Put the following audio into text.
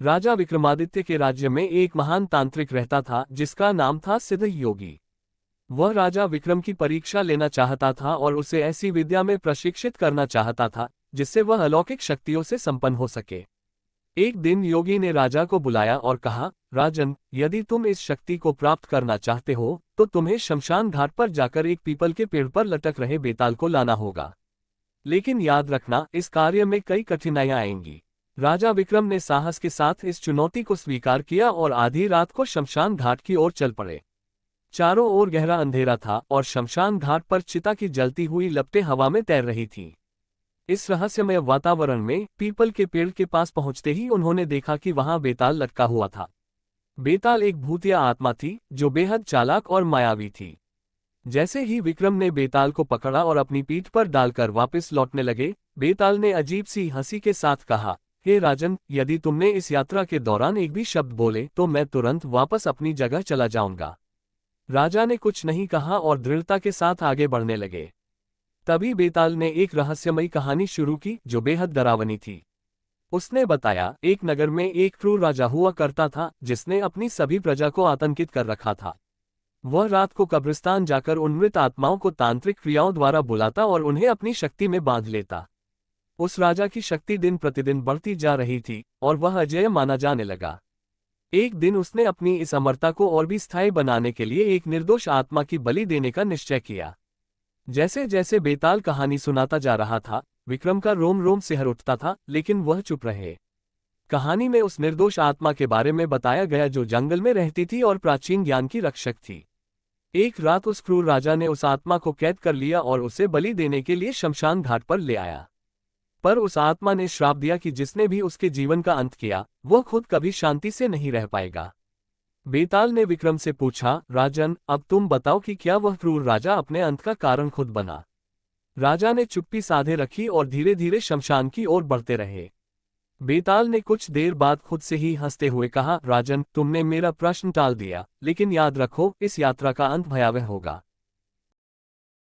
राजा विक्रमादित्य के राज्य में एक महान तांत्रिक रहता था जिसका नाम था सिद्ध योगी। वह राजा विक्रम की परीक्षा लेना चाहता था और उसे ऐसी विद्या में प्रशिक्षित करना चाहता था जिससे वह अलौकिक शक्तियों से संपन्न हो सके। एक दिन योगी ने राजा को बुलाया और कहा, राजन, यदि तुम इस शक्ति को प्राप्त करना चाहते हो तो तुम्हें शमशान घाट पर जाकर एक पीपल के पेड़ पर लटक रहे बेताल को लाना होगा। लेकिन याद रखना, इस कार्य में कई कठिनाइयां आएंगी। राजा विक्रम ने साहस के साथ इस चुनौती को स्वीकार किया और आधी रात को शमशान घाट की ओर चल पड़े। चारों ओर गहरा अंधेरा था और शमशान घाट पर चिता की जलती हुई लपटें हवा में तैर रही थीं। इस रहस्यमय वातावरण में पीपल के पेड़ के पास पहुंचते ही उन्होंने देखा कि वहां बेताल लटका हुआ था। बेताल एक भूतिया आत्मा थी जो बेहद चालाक और मायावी थी। जैसे ही विक्रम ने बेताल को पकड़ा और अपनी पीठ पर डालकर वापस लौटने लगे, बेताल ने अजीब सी हंसी के साथ कहा, हे राजन, यदि तुमने इस यात्रा के दौरान एक भी शब्द बोले तो मैं तुरंत वापस अपनी जगह चला जाऊंगा। राजा ने कुछ नहीं कहा और दृढ़ता के साथ आगे बढ़ने लगे। तभी बेताल ने एक रहस्यमयी कहानी शुरू की जो बेहद डरावनी थी। उसने बताया, एक नगर में एक क्रूर राजा हुआ करता था जिसने अपनी सभी प्रजा को आतंकित कर रखा था। वह रात को कब्रिस्तान जाकर उन मृत आत्माओं को तांत्रिक क्रियाओं द्वारा बुलाता और उन्हें अपनी शक्ति में बांध लेता। उस राजा की शक्ति दिन प्रतिदिन बढ़ती जा रही थी और वह अजेय माना जाने लगा। एक दिन उसने अपनी इस अमरता को और भी स्थायी बनाने के लिए एक निर्दोष आत्मा की बलि देने का निश्चय किया। जैसे जैसे बेताल कहानी सुनाता जा रहा था, विक्रम का रोम रोम सिहर उठता था, लेकिन वह चुप रहे। कहानी में उस निर्दोष आत्मा के बारे में बताया गया जो जंगल में रहती थी और प्राचीन ज्ञान की रक्षक थी। एक रात उस क्रूर राजा ने उस आत्मा को कैद कर लिया और उसे बलि देने के लिए शमशान घाट पर ले आया। पर उस आत्मा ने श्राप दिया कि जिसने भी उसके जीवन का अंत किया वह खुद कभी शांति से नहीं रह पाएगा। बेताल ने विक्रम से पूछा, राजन, अब तुम बताओ कि क्या वह क्रूर राजा अपने अंत का कारण खुद बना। राजा ने चुप्पी साधे रखी और धीरे धीरे शमशान की ओर बढ़ते रहे। बेताल ने कुछ देर बाद खुद से ही हंसते हुए कहा, राजन, तुमने मेरा प्रश्न टाल दिया, लेकिन याद रखो, इस यात्रा का अंत भयावह होगा।